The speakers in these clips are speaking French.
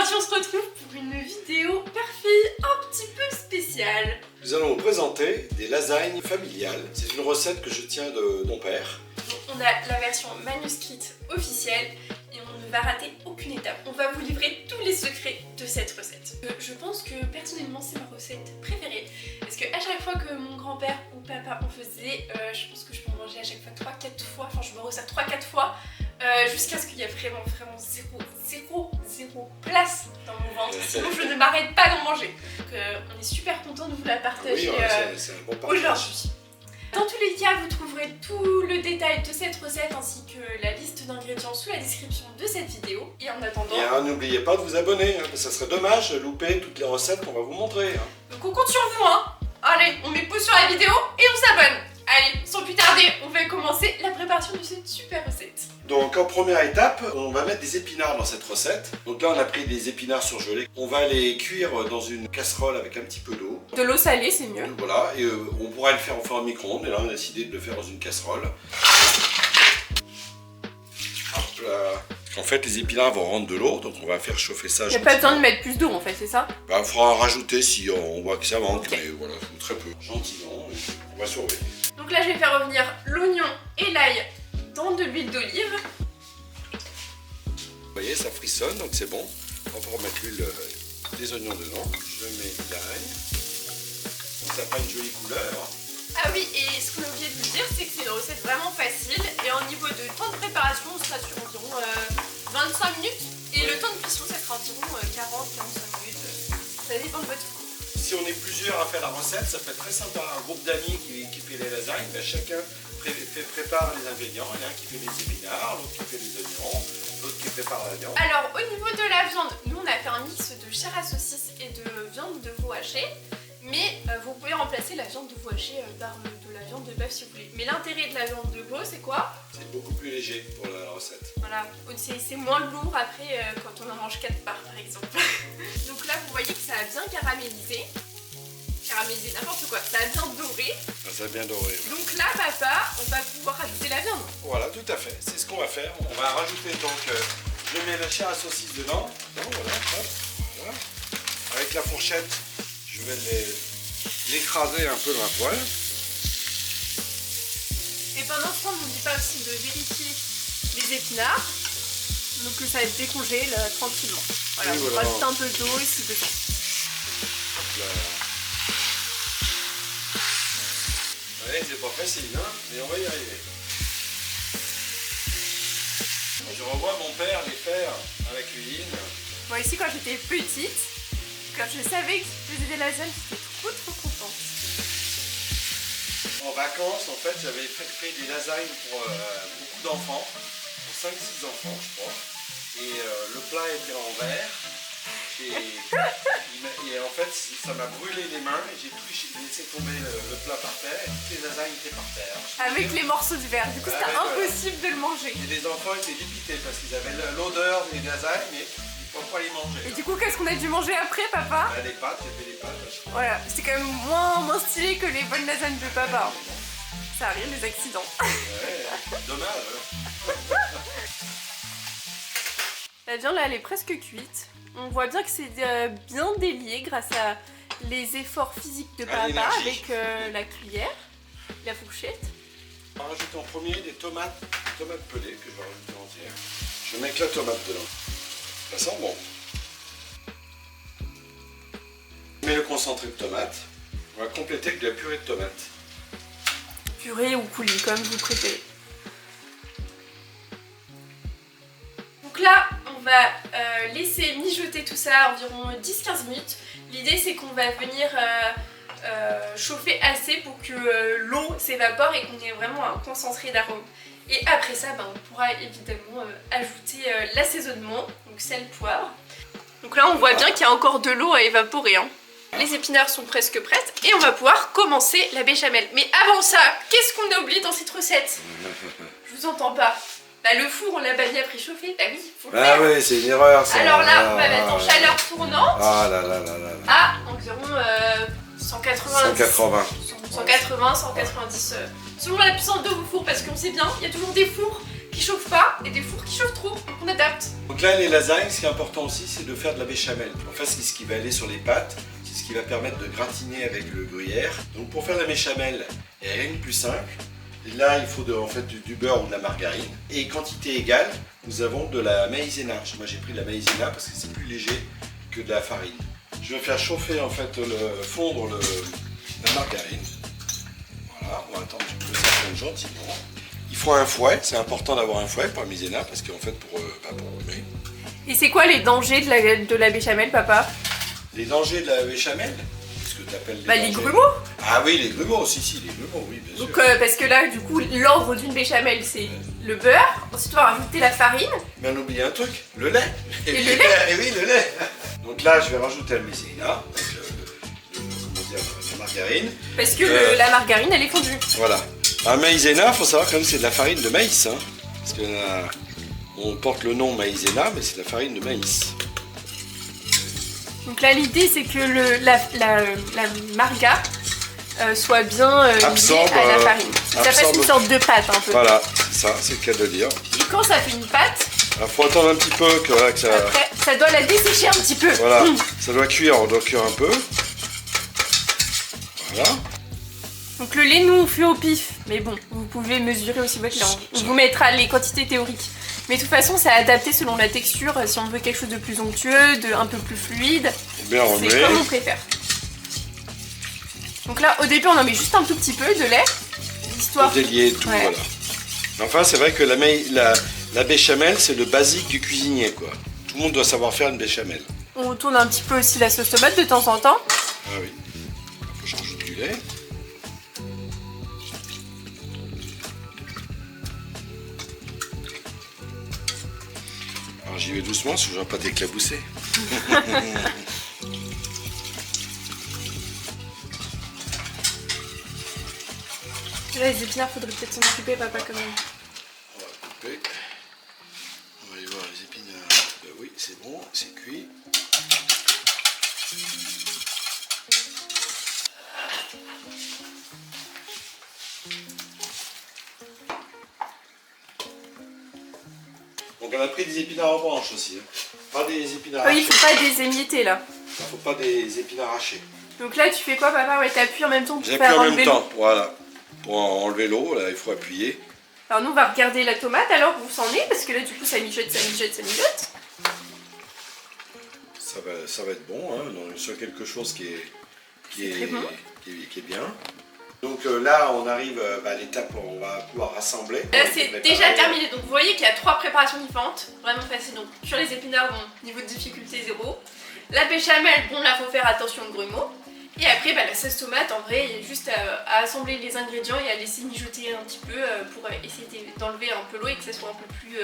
Aujourd'hui on se retrouve pour une vidéo père-fille un petit peu spéciale. Nous allons vous présenter des lasagnes familiales. C'est une recette que je tiens de mon père. Donc, on a la version manuscrite officielle et on ne va rater aucune étape. On va vous livrer tous les secrets de cette recette. Je pense que personnellement c'est ma recette préférée. Parce qu'à chaque fois que mon grand-père ou papa en faisait, je pense que je peux en manger à chaque fois 3-4 fois. Enfin je me resserre 3-4 fois. Jusqu'à ce qu'il y ait vraiment zéro place dans mon ventre, sinon je ne m'arrête pas d'en manger. Donc on est super content de vous la partager c'est un bon partage. aujourd'hui. Dans tous les cas, vous trouverez tout le détail de cette recette ainsi que la liste d'ingrédients sous la description de cette vidéo. Et en attendant... Et n'oubliez pas de vous abonner, parce que ça serait dommage de louper toutes les recettes qu'on va vous montrer. Donc on compte sur vous, hein. Allez, on met pause sur la vidéo et on s'abonne. Allez, sans plus tarder, on va commencer la préparation de cette super recette. Donc en première étape, on va mettre des épinards dans cette recette. Donc là on a pris des épinards surgelés. On va les cuire dans une casserole avec un petit peu d'eau. De l'eau salée, c'est mieux. Voilà, et on pourra le faire au four au micro-ondes. Et là on a décidé de le faire dans une casserole. Hop là. En fait les épinards vont rendre de l'eau, donc on va faire chauffer ça. Il n'y a pas besoin de mettre plus d'eau en fait, c'est ça? Bah, il faudra en rajouter si on voit que ça manque, okay. Mais voilà, très peu. Gentiment, on va surveiller. Donc là je vais faire revenir l'oignon et l'ail dans de l'huile d'olive. Vous voyez, ça frissonne, donc c'est bon. On va remettre l'huile des oignons dedans. Je mets l'ail. Donc ça fait une jolie couleur. Ah oui, et ce qu'on a oublié de vous dire, c'est que c'est une recette vraiment facile. Et en niveau de temps de préparation, on sera sur environ 25 minutes. Et le temps de cuisson, ça sera environ 40-45 minutes. Ça dépend de votre four. Si on est plusieurs à faire la recette, ça peut être très sympa. Un groupe d'amis qui fait les lasagnes, ben chacun prépare les ingrédients. Il y en a un qui fait les épinards, l'autre qui fait les oignons, l'autre qui prépare la viande. Alors au niveau de la viande, nous on a fait un mix de chair à saucisse et de viande de veau haché. Mais vous pouvez remplacer la viande de veau haché par de la viande de bœuf si vous voulez. Mais l'intérêt de la viande de veau, c'est quoi? C'est beaucoup plus léger pour la recette. Voilà, c'est moins lourd après quand on en mange 4 parts par exemple. Donc là vous voyez que ça a bien caramélisé. Caramélisé n'importe quoi, ça a bien doré. Ça a bien doré. Oui. Donc là papa, on va pouvoir rajouter la viande. Voilà, tout à fait, c'est ce qu'on va faire. On va rajouter donc, je mets la chair à saucisse dedans. Voilà, hop, voilà. Avec la fourchette, je vais l'écraser un peu dans la poêle. Et pendant ce temps, n'oublie pas aussi de vérifier les épinards. Donc que ça décongèle tranquillement. Voilà, oui, on rajoute un peu d'eau ici dedans. Hop là. Ouais, c'est pas facile, hein, mais on va y arriver. Je revois mon père les faire avec l'huile. Moi ici quand j'étais petite, quand je savais que je faisais des lasagnes, j'étais trop contente. En vacances, en fait, j'avais fait des lasagnes pour beaucoup d'enfants, pour 5-6 enfants, je crois. Et le plat était en verre. Et en fait, ça m'a brûlé les mains et j'ai laissé tomber le plat par terre et toutes les lasagnes étaient par terre. Avec les morceaux de verre, du coup c'était impossible de le manger. Et les enfants étaient dépités parce qu'ils avaient l'odeur des lasagnes mais ils ne pouvaient pas les manger. Et du coup, qu'est-ce qu'on a dû manger après, papa? Les pâtes, j'ai fait les pâtes. Voilà, c'était quand même moins stylé que les bonnes lasagnes de papa. Ça arrive, les accidents. Ouais, dommage. La viande là, elle est presque cuite. On voit bien que c'est bien délié grâce à les efforts physiques de papa avec la cuillère, la fourchette. On va rajouter en premier des tomates pelées que je vais rajouter entières. Je mets que la tomate dedans. Ça sent bon. Je mets le concentré de tomate. On va compléter avec de la purée de tomate. Purée ou coulis, comme vous préférez. Donc là, on va laisser mijoter tout ça environ 10-15 minutes. L'idée c'est qu'on va venir chauffer assez pour que l'eau s'évapore et qu'on ait vraiment un concentré d'arôme. Et après ça, on pourra évidemment ajouter l'assaisonnement, donc sel, poivre. Donc là on voit bien qu'il y a encore de l'eau à évaporer. Hein. Les épinards sont presque prêtes et on va pouvoir commencer la béchamel. Mais avant ça, qu'est-ce qu'on a oublié dans cette recette? Je vous entends pas. Bah le four on l'a pas mis à préchauffer, bah oui, faut le faire. Ah oui, c'est une erreur ça. Alors là, on va mettre en chaleur tournante. Ah là là là là. À environ 180, 190 selon la puissance de vos fours, parce qu'on sait bien, il y a toujours des fours qui chauffent pas et des fours qui chauffent trop, donc on adapte. Donc là, les lasagnes, ce qui est important aussi, c'est de faire de la béchamel. En fait, c'est ce qui va aller sur les pâtes, c'est ce qui va permettre de gratiner avec le gruyère. Donc pour faire la béchamel, il n'y a rien de plus simple. Et là, il faut en fait du beurre ou de la margarine. Et quantité égale, nous avons de la maïzena. Moi, j'ai pris de la maïzena parce que c'est plus léger que de la farine. Je vais faire chauffer, en fait, fondre la margarine. Voilà, on va attendre que ça fonde gentiment. Il faut un fouet, c'est important d'avoir un fouet pour la maïzena parce qu'en fait, pour remuer. Et c'est quoi les dangers de la béchamel, papa? Les dangers de la béchamel? Qu'est-ce que tu appelles les dangers? Les grumeaux. Ah oui, les grumeaux, si, les grumeaux, oui, bien sûr. Donc parce que là, du coup, l'ordre d'une béchamel, c'est le beurre. Ensuite, on va rajouter la farine. Mais on oublie un truc, le lait. Et le lait. Et oui, le lait. Donc là, je vais rajouter la maïzena, la margarine. Parce que la margarine, elle est fondue. Voilà. La maïzena, il faut savoir quand même c'est de la farine de maïs. Hein, parce que on porte le nom maïzena, mais c'est de la farine de maïs. Donc là, l'idée, c'est que la marga soit bien liée Absorbe, à la farine. Ça fasse une sorte de pâte un peu. Voilà, c'est ça, c'est le cas de le dire. Et quand ça fait une pâte, il faut attendre un petit peu que ça... Après, ça doit la dessécher un petit peu. Voilà, ça doit cuire, on doit cuire un peu. Voilà. Donc le lait, nous, on fait au pif. Mais bon, vous pouvez mesurer aussi votre lait. On vous mettra les quantités théoriques. Mais de toute façon, c'est adapté selon la texture. Si on veut quelque chose de plus onctueux, un peu plus fluide, c'est comme on préfère. Donc là, au début, on en met juste un tout petit peu de lait. Pour délier tout, voilà. Enfin, c'est vrai que la béchamel, c'est le basique du cuisinier, quoi. Tout le monde doit savoir faire une béchamel. On tourne un petit peu aussi la sauce tomate de temps en temps. Ah oui. Après, je rajoute du lait. Alors j'y vais doucement, parce que je ne vais pas t'éclabousser. Là, les épinards, faudrait peut-être s'en occuper, papa, quand même. On va couper. On va aller voir les épinards. Ben oui, c'est bon, c'est cuit. Donc on a pris des épinards en branche aussi. Hein. Pas des épinards hachés. Oui, il faut pas des émietter là. Il faut pas des épinards hachés. Donc là, tu fais quoi, papa? Ouais, t'appuies en même temps pour J'appuie faire en enlever même l'eau. temps, voilà. Pour enlever l'eau, là, il faut appuyer. Alors nous, on va regarder la tomate, alors où c'en est, parce que là, du coup, ça mijote, ça mijote, ça mijote. Ça va être bon, hein, donc, sur quelque chose qui est bien. Donc là, on arrive à l'étape où on va pouvoir rassembler. Là, c'est déjà terminé. Donc vous voyez qu'il y a 3 préparations différentes, vraiment facile. Donc sur les épinards, bon, niveau de difficulté 0. La béchamel, bon, là, faut faire attention au grumeau. Et après, la sauce tomate, en vrai, il y a juste à assembler les ingrédients et à laisser mijoter un petit peu pour essayer d'enlever un peu l'eau et que ça soit un peu plus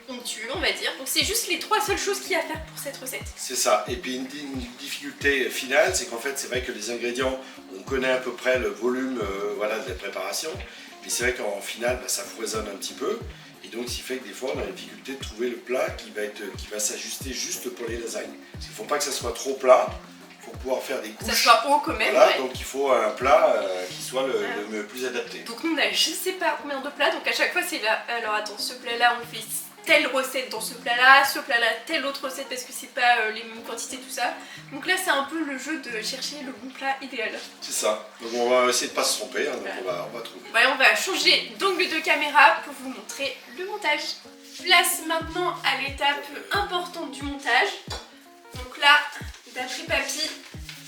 onctueux, on va dire. Donc c'est juste les 3 seules choses qu'il y a à faire pour cette recette. C'est ça. Et puis une difficulté finale, c'est qu'en fait, c'est vrai que les ingrédients, on connaît à peu près le volume voilà, de la préparation. Mais c'est vrai qu'en finale, ça foisonne un petit peu. Et donc, ce qui fait que des fois, on a la difficulté de trouver le plat qui va s'ajuster juste pour les lasagnes. Parce qu'il ne faut pas que ça soit trop plat. Pour pouvoir faire des couches. Ça soit haut quand même. Voilà, ouais. donc il faut un plat qui soit le plus adapté. Donc nous on a je sais pas combien de plats, donc à chaque fois c'est là. Alors attends, ce plat là on fait telle recette dans ce plat là telle autre recette parce que c'est pas les mêmes quantités tout ça. Donc là c'est un peu le jeu de chercher le bon plat idéal. C'est ça. Donc on va essayer de pas se tromper, hein, donc on va trouver. Ouais, on va changer d'angle de caméra pour vous montrer le montage. Place maintenant à l'étape importante du montage. Donc là, d'après Papy,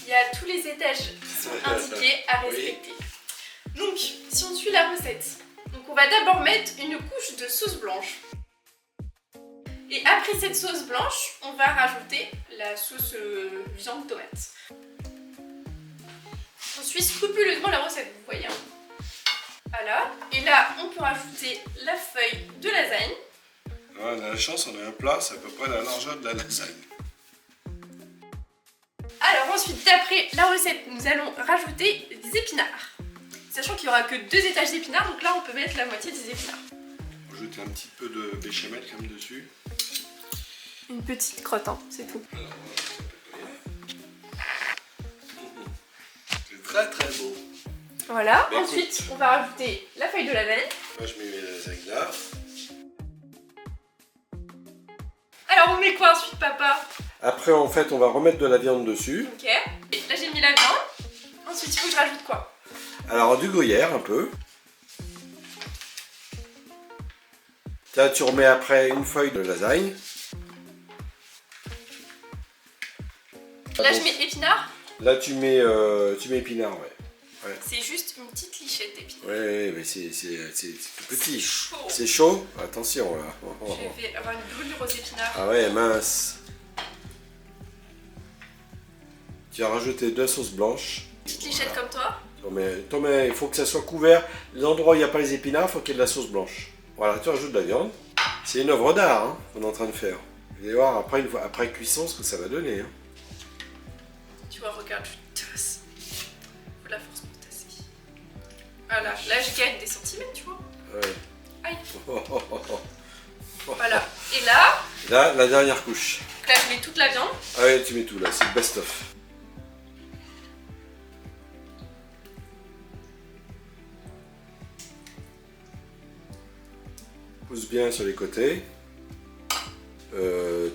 il y a tous les étages qui sont indiqués à respecter. Oui. Donc, si on suit la recette, donc on va d'abord mettre une couche de sauce blanche. Et après cette sauce blanche, on va rajouter la sauce viande tomate. On suit scrupuleusement la recette, vous voyez. Voilà. Et là, on peut rajouter la feuille de lasagne. Ouais, on a la chance, on a un plat, c'est à peu près la largeur de la lasagne. Alors ensuite, d'après la recette, nous allons rajouter des épinards. Sachant qu'il n'y aura que 2 étages d'épinards, donc là on peut mettre la moitié des épinards. On va jeter un petit peu de béchamel quand même dessus. Une petite crotte, hein, c'est tout. Alors, c'est très très beau. Voilà, ensuite on va rajouter la feuille de lasagne. Moi je mets mes lasagnes là. Alors on met quoi ensuite, papa? Après, en fait, on va remettre de la viande dessus. Ok. Et là j'ai mis la viande. Ensuite il faut que je rajoute quoi? Alors, du gruyère un peu. Là, tu remets après une feuille de lasagne. Là je mets épinards. Là, tu mets épinards, ouais. C'est juste une petite lichette d'épinards. Ouais, mais c'est tout petit. Chaud. C'est chaud. Attention, là. Je vais avoir une brûlure aux épinards. Ah ouais, mince. Tu as rajouté de la sauce blanche. Petite lichette comme toi. Il faut que ça soit couvert. L'endroit où il n'y a pas les épinards, il faut qu'il y ait de la sauce blanche. Voilà, tu rajoutes de la viande. C'est une œuvre d'art hein, qu'on est en train de faire. Vous allez voir après cuisson ce que ça va donner. Hein. Tu vois, regarde, je tasse. Faut de la force pour tasser. Voilà, là je gagne des centimètres, tu vois. Ouais. Aïe. Voilà. Et là, Là, la dernière couche. là je mets toute la viande. Ah ouais, tu mets tout là, c'est le best-of. Pousse bien sur les côtés.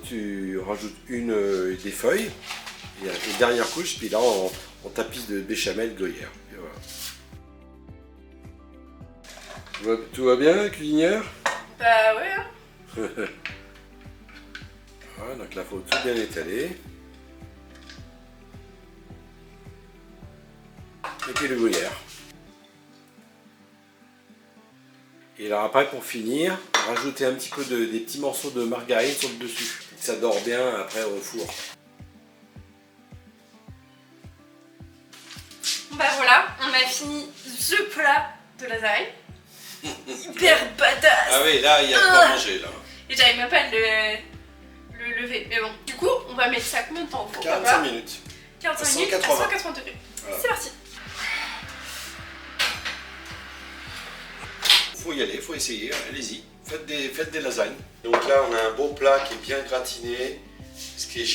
Tu rajoutes des feuilles. Et une dernière couche, puis là on tapisse de béchamel gruyère. Et voilà. Tout va bien, cuisinière? Bah ouais. Hein. Voilà, donc là il faut tout bien étaler. Et puis le gruyère. Et alors après pour finir, rajouter un petit peu des petits morceaux de margarine sur le dessus. Ça dort bien après au four. Bah voilà, on a fini ce plat de lasagne. Hyper badass. Ah oui, là il y a de quoi manger là. Et j'arrive même pas à le lever. Mais bon, du coup, on va mettre ça combien de temps? 45 minutes. 45 minutes à 180 degrés. Voilà. C'est parti. Faut y aller, faut essayer, allez-y. Faites des lasagnes. Donc là on a un beau plat qui est bien gratiné, ce qui est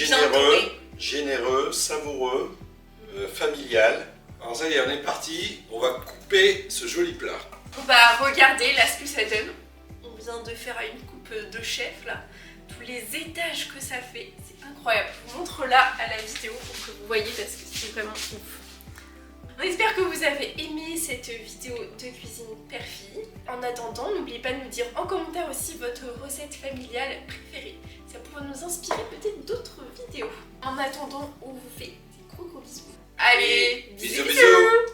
généreux, savoureux, familial. Alors ça y est, on est parti, on va couper ce joli plat. Bah regardez là ce que ça donne. On vient de faire une coupe de chef là. Tous les étages que ça fait, c'est incroyable. Je vous montre là à la vidéo pour que vous voyez parce que c'est vraiment ouf. On espère que vous avez aimé cette vidéo de cuisine père-fille. En attendant, n'oubliez pas de nous dire en commentaire aussi votre recette familiale préférée. Ça pourrait nous inspirer peut-être d'autres vidéos. En attendant, on vous fait des gros bisous. Allez, bisous bisous.